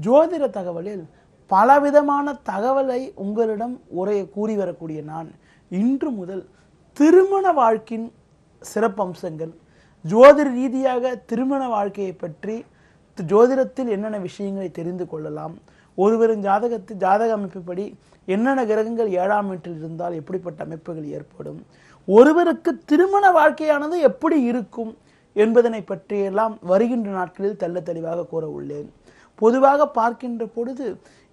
ஜோதிட தகவலில் பலவிதமான தகவலை உங்களிடம் கூறி வரக்கூடிய நான் இன்று முதல் திருமண வாழ்க்கையின் சிறப்பம்சங்கள், ஜோதிட ரீதியாக திருமண வாழ்க்கையை பற்றி ஜோதிடத்தில் என்னென்ன விஷயங்களை தெரிந்து கொள்ளலாம், ஒருவரின் ஜாதக அமைப்புப்படி என்னென்ன கிரகங்கள் 7ஆம் வீட்டில் இருந்தால் எப்படிப்பட்ட அமைப்புகள் ஏற்படும், ஒருவருக்கு திருமண வாழ்க்கையானது எப்படி இருக்கும் என்பதனை பற்றியெல்லாம் வருகின்ற நாட்களில் தெள்ள தெளிவாக கூற உள்ளேன். பொதுவாக பார்க்கின்ற பொழுது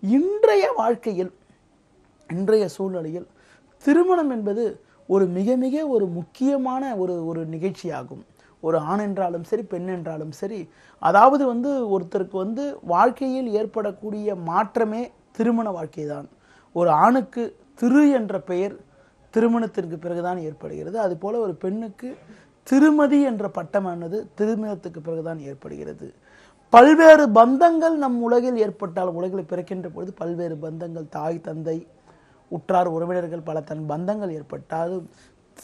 இன்றைய வாழ்க்கையில், இன்றைய சூழ்நிலையில் திருமணம் என்பது ஒரு மிக மிக ஒரு முக்கியமான ஒரு நிகழ்ச்சியாகும். ஒரு ஆண் என்றாலும் சரி, பெண் என்றாலும் சரி, அதாவது ஒருத்தருக்கு வாழ்க்கையில் ஏற்படக்கூடிய மாற்றமே திருமண வாழ்க்கை தான். ஒரு ஆணுக்கு திரு என்ற பெயர் திருமணத்திற்கு பிறகுதான் ஏற்படுகிறது. அதுபோல ஒரு பெண்ணுக்கு திருமதி என்ற பட்டமானது திருமணத்துக்கு பிறகுதான் ஏற்படுகிறது. பல்வேறு பந்தங்கள் நம் உலகில் ஏற்பட்டால், உலகில் பிறக்கின்ற பொழுது பல்வேறு பந்தங்கள், தாய் தந்தை உற்றார் உறவினர்கள் பல தன் பந்தங்கள் ஏற்பட்டாலும்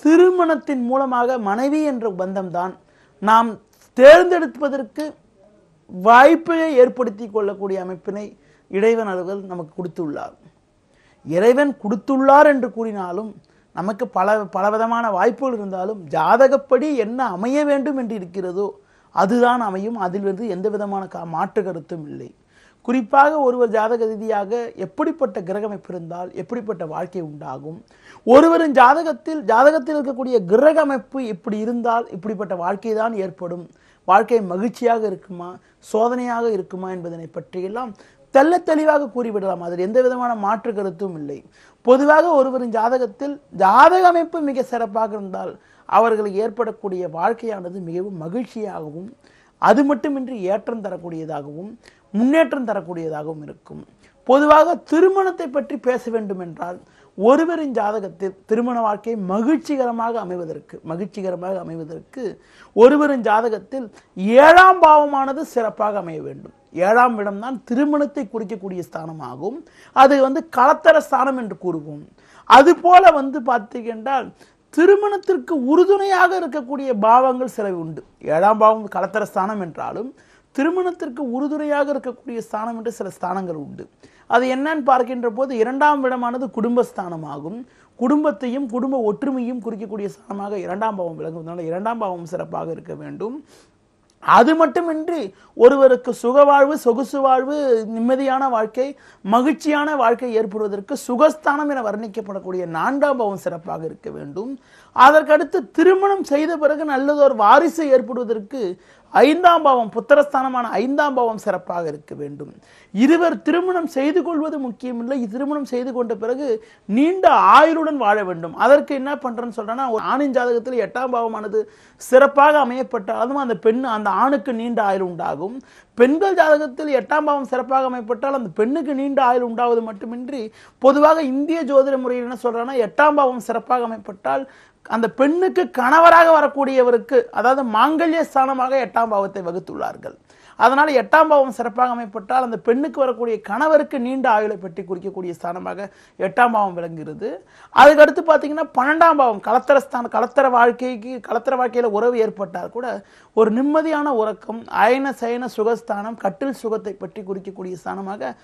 திருமணத்தின் மூலமாக மனைவி என்ற பந்தம்தான் நாம் தேர்ந்தெடுப்பதற்கு வாய்ப்பை ஏற்படுத்தி கொள்ளக்கூடிய அமைப்பினை இறைவன் அவர்கள் நமக்கு கொடுத்துள்ளார். இறைவன் கொடுத்துள்ளார் என்று கூறினாலும் நமக்கு பலவிதமான வாய்ப்புகள் இருந்தாலும் ஜாதகப்படி என்ன அமைய வேண்டும் என்று இருக்கிறதோ அதுதான் அமையும். அதிலிருந்து எந்த விதமான மாற்று கருத்தும் இல்லை. குறிப்பாக ஒருவர் ஜாதக ரீதியாக எப்படிப்பட்ட கிரகமைப்பு இருந்தால் எப்படிப்பட்ட வாழ்க்கை உண்டாகும், ஒருவரின் ஜாதகத்தில் இருக்கக்கூடிய கிரக அமைப்பு இப்படி இருந்தால் இப்படிப்பட்ட வாழ்க்கை தான் ஏற்படும், வாழ்க்கை மகிழ்ச்சியாக இருக்குமா சோதனையாக இருக்குமா என்பதனை பற்றியெல்லாம் தெள்ள தெளிவாக கூறிவிடலாம். அதில் எந்த விதமான மாற்று கருத்தும் இல்லை. பொதுவாக ஒருவரின் ஜாதக அமைப்பு மிக சிறப்பாக இருந்தால் அவர்களுக்கு ஏற்படக்கூடிய வாழ்க்கையானது மிகவும் மகிழ்ச்சியாகவும், அது மட்டுமின்றி ஏற்றம் தரக்கூடியதாகவும் முன்னேற்றம் தரக்கூடியதாகவும் இருக்கும். பொதுவாக திருமணத்தை பற்றி பேச வேண்டும் என்றால் ஒருவரின் ஜாதகத்தில் திருமண வாழ்க்கை மகிழ்ச்சிகரமாக அமைவதற்கு ஒருவரின் ஜாதகத்தில் 7ஆம் பாவமானது சிறப்பாக அமைய வேண்டும். 7ஆம் இடம்தான் திருமணத்தை குறிக்கக்கூடிய ஸ்தானமாகும். அது களத்தர ஸ்தானம் என்று கூறுவோம். அதுபோல பார்த்தீங்கன்றால் திருமணத்திற்கு உறுதுணையாக இருக்கக்கூடிய பாவங்கள் சில உண்டு. 7ஆம் பாவம் களத்தர ஸ்தானம் என்றாலும் திருமணத்திற்கு உறுதுணையாக இருக்கக்கூடிய ஸ்தானம் என்று சில ஸ்தானங்கள் உண்டு. அது என்னன்னு பார்க்கின்ற போது 2ஆம் இடமானது குடும்பஸ்தானமாகும். குடும்பத்தையும் குடும்ப ஒற்றுமையும் குறிக்கக்கூடிய ஸ்தானமாக 2ஆம் பாவம் விளங்குவதனால 2ஆம் பாவம் சிறப்பாக இருக்க வேண்டும். அது மட்டுமின்றி ஒருவருக்கு சுகவாழ்வு, சொகுசு வாழ்வு, நிம்மதியான வாழ்க்கை, மகிழ்ச்சியான வாழ்க்கை ஏற்படுவதற்கு சுகஸ்தானம் என வர்ணிக்கப்படக்கூடிய 4ஆம் பாவம் சிறப்பாக இருக்க வேண்டும். அதற்கடுத்து திருமணம் செய்த பிறகு நல்லதொரு வாரிசு ஏற்படுவதற்கு 5ஆம் பாவம் புத்திரஸ்தானமான 5ஆம் பாவம் சிறப்பாக இருக்க வேண்டும். இருவர் திருமணம் செய்து கொள்வது முக்கியமில்லை, திருமணம் செய்து கொண்ட பிறகு நீண்ட ஆயுளுடன் வாழ வேண்டும். அதற்கு என்ன பண்றேன்னு சொல்றேன்னா, ஒரு ஆணின் ஜாதகத்தில் 8ஆம் பாவமானது சிறப்பாக அமையப்பட்டாலும் அந்த ஆணுக்கு நீண்ட ஆயுள் உண்டாகும். பெண்கள் ஜாதகத்தில் 8ஆம் பாவம் சிறப்பாக அமையப்பட்டால் அந்த பெண்ணுக்கு நீண்ட ஆயுள் உண்டாவது மட்டுமின்றி பொதுவாக இந்திய ஜோதிட முறையில் என்ன சொல்றாங்கன்னா, 8ஆம் பாவம் சிறப்பாக அமையப்பட்டால் அந்த பெண்ணுக்கு கணவராக வரக்கூடியவருக்கு, அதாவது மாங்கல்ய ஸ்தானமாக 8ஆம் பாவத்தை வகுத்துள்ளார்கள். அதனால 8ஆம் பாவம் சிறப்பாக அமைப்பட்டால் அந்த பெண்ணுக்கு வரக்கூடிய கணவருக்கு நீண்ட ஆயுளை பற்றி குறிக்கக்கூடிய ஸ்தானமாக 8ஆம் பாவம் விளங்குகிறது. அதுக்கடுத்து பார்த்தீங்கன்னா 12ஆம் பாவம் களத்தர வாழ்க்கையில உறவு ஏற்பட்டால் கூட ஒரு நிம்மதியான உறக்கம், அயன சயன சுகஸ்தானம், கட்டில் சுகத்தை பற்றி குறிக்கக்கூடிய ஸ்தானமாக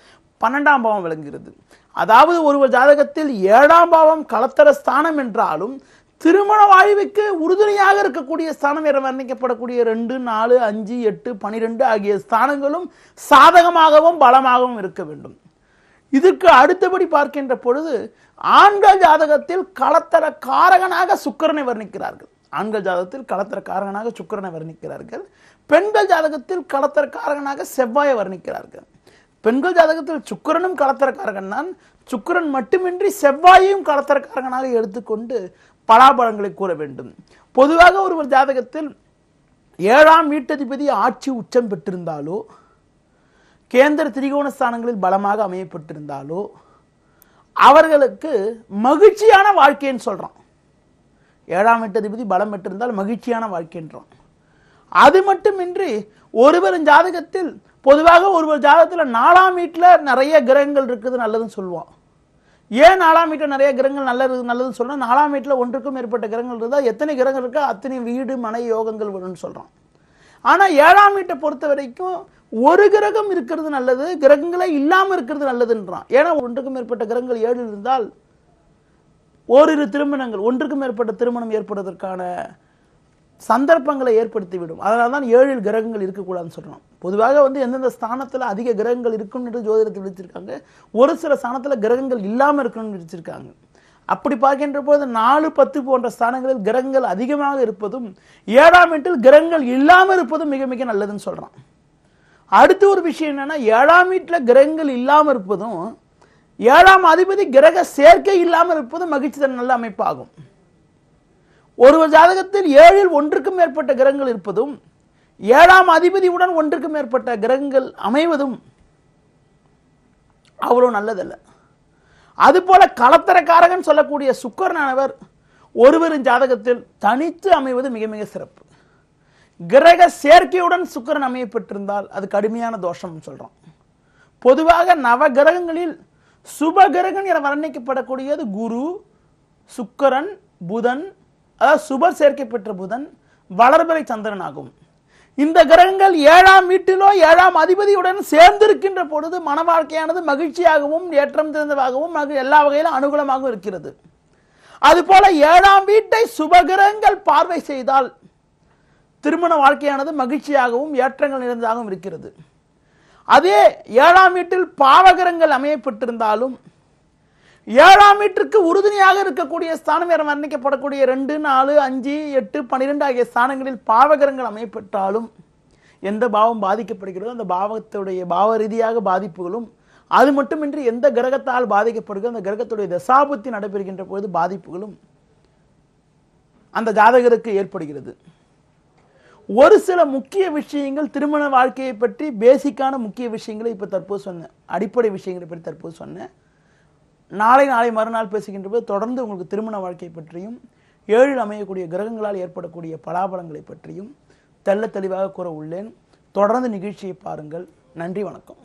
12ஆம் பாவம் விளங்குகிறது. அதாவது ஒருவர் ஜாதகத்தில் 7ஆம் பாவம் களத்தர ஸ்தானம் என்றாலும் திருமண வாழ்வுக்கு உறுதுணையாக இருக்கக்கூடிய ஸ்தானம் என வர்ணிக்கப்படக்கூடிய 2, 4, 5, 8, 12 ஆகிய ஸ்தானங்களும் சாதகமாகவும் பலமாகவும் இருக்க வேண்டும். இதுக்கு அடுத்தபடி பார்க்கின்ற பொழுது ஆண்கள் ஜாதகத்தில் களத்தர காரகனாக சுக்கிரனை வர்ணிக்கிறார்கள். ஆண்கள் ஜாதகத்தில் களத்தர காரகனாக சுக்கிரனை வர்ணிக்கிறார்கள். பெண்கள் ஜாதகத்தில் களத்தர காரகனாக செவ்வாயை வர்ணிக்கிறார்கள். பெண்கள் ஜாதகத்தில் சுக்கிரனும் களத்தர காரகன் தான். சுக்கிரன் மட்டுமின்றி செவ்வாயையும் களத்தர காரகனாக எடுத்துக்கொண்டு பலாபலங்களை கூற வேண்டும். பொதுவாக ஒருவர் ஜாதகத்தில் 7ஆம் வீட்டதிபதி ஆட்சி உச்சம் பெற்றிருந்தாலோ, கேந்திர திரிகோண ஸ்தானங்களில் பலமாக அமையப்பட்டிருந்தாலோ அவர்களுக்கு மகிழ்ச்சியான வாழ்க்கைன்னு சொல்றோம். 7ஆம் வீட்டதிபதி பலம் பெற்றிருந்தால் மகிழ்ச்சியான வாழ்க்கைன்றோம். அது மட்டுமின்றி ஒருவரின் ஜாதகத்தில் பொதுவாக ஒருவர் ஜாதகத்தில் 4ஆம் வீட்டில் நிறைய கிரகங்கள் இருக்குது நல்லதுன்னு சொல்லுவான். ஏன் 4ஆம் வீட்டில் நிறைய கிரகங்கள் நல்லதுன்னு சொல்றோம்? 4ஆம் வீட்டில் ஒன்றுக்கும் மேற்பட்ட கிரகங்கள் இருந்தால் எத்தனை கிரகங்கள் இருக்கோ அத்தனை வீடு மனை யோகங்கள் வரும்னு சொல்றோம். ஆனா 7ஆம் வீட்டை பொறுத்த வரைக்கும் ஒரு கிரகம் இருக்கிறது நல்லது, கிரகங்களே இல்லாமல் இருக்கிறது நல்லதுன்றான். ஏன்னா ஒன்றுக்கும் மேற்பட்ட கிரகங்கள் 7 இருந்தால் ஓரிரு திருமணங்கள், ஒன்றுக்கும் மேற்பட்ட திருமணம் ஏற்படுவதற்கான சந்தர்ப்பங்களை ஏற்படுத்திவிடும். அதனால தான் 7 கிரகங்கள் இருக்கக்கூடாதுன்னு சொல்றோம். பொதுவாக எந்தெந்த ஸ்தானத்தில் அதிக கிரகங்கள் இருக்கும் என்று ஜோதிடத்தில் விதிச்சிருக்காங்க, ஒரு சில ஸ்தானத்தில் கிரகங்கள் இல்லாமல் இருக்கணும்னு விதிச்சிருக்காங்க. அப்படி பார்க்கின்ற போது 4, 10 போன்ற ஸ்தானங்களில் கிரகங்கள் அதிகமாக இருப்பதும் 7ஆம் வீட்டில் கிரகங்கள் இல்லாமல் இருப்பதும் மிக மிக நல்லதுன்னு சொல்றான். அடுத்த ஒரு விஷயம் என்னன்னா, 7ஆம் வீட்டில் கிரகங்கள் இல்லாமல் இருப்பதும் 7ஆம் அதிபதி கிரக சேர்க்கை இல்லாமல் இருப்பதும் மகிழ்ச்சி தரும் நல்ல அமைப்பாகும். ஒரு ஜாதகத்தில் 7இல் ஒன்றுக்கும் மேற்பட்ட கிரகங்கள் இருப்பதும் 7ஆம் அதிபதியுடன் ஒன்றுக்கும் மேற்பட்ட கிரகங்கள் அமைவதும் அவ்வளவு நல்லதல்ல. அதுபோல களத்திரக்காரகன் சொல்லக்கூடிய சுக்கிரனானவர் ஒருவரின் ஜாதகத்தில் தனித்து அமைவது மிக மிக சிறப்பு. கிரக சேர்க்கையுடன் சுக்கிரன் அமைய பெற்றிருந்தால் அது கடுமையான தோஷம் சொல்றோம். பொதுவாக நவ கிரகங்களில் சுப கிரகன் என வர்ணிக்கப்படக்கூடியது குரு, சுக்கிரன், புதன், அதாவது சுபர் சேர்க்கை பெற்ற புதன், வளர்பிறை சந்திரன் ஆகும். இந்த கிரகங்கள் 7ஆம் வீட்டிலோ 7ஆம் அதிபதியுடன் சேர்ந்திருக்கின்ற பொழுது மன வாழ்க்கையானது மகிழ்ச்சியாகவும் ஏற்றம் திறந்ததாகவும் எல்லா வகையிலும் அனுகூலமாகவும் இருக்கிறது. அதுபோல 7ஆம் வீட்டை சுபகிரகங்கள் பார்வை செய்தால் திருமண வாழ்க்கையானது மகிழ்ச்சியாகவும் ஏற்றங்கள் நிறைந்ததாகவும் இருக்கிறது. அதே 7ஆம் வீட்டில் பாவகிரகங்கள் அமையப்பட்டிருந்தாலும் 7ஆம் வீட்டிற்கு உறுதுணையாக இருக்கக்கூடிய ஸ்தானம் என வர்ணிக்கப்படக்கூடிய 2, 4, 5, 8, 12 ஆகிய ஸ்தானங்களில் பாவகிரகங்கள் அமையப்பட்டாலும் எந்த பாவம் பாதிக்கப்படுகிறதோ அந்த பாவத்துடைய பாவ ரீதியாக பாதிப்புகளும், அது மட்டுமின்றி எந்த கிரகத்தால் பாதிக்கப்படுகிறதோ அந்த கிரகத்துடைய தசாபுத்தி நடைபெறுகின்ற பொழுது பாதிப்புகளும் அந்த ஜாதகருக்கு ஏற்படுகிறது. ஒரு சில முக்கிய விஷயங்கள் திருமண வாழ்க்கையை பற்றி பேசிக்கான முக்கிய விஷயங்களை இப்போ தற்போது சொன்னேன், அடிப்படை விஷயங்களை பற்றி தற்போது சொன்னேன். நாளை மறுநாள் பேசுகின்ற போது தொடர்ந்து உங்களுக்கு திருமண வாழ்க்கை பற்றியும் 7இல் அமையக்கூடிய கிரகங்களால் ஏற்படக்கூடிய பலாபலங்களை பற்றியும் தெள்ள தெளிவாக கூற உள்ளேன். தொடர்ந்து நிகழ்ச்சியை பாருங்கள். நன்றி, வணக்கம்.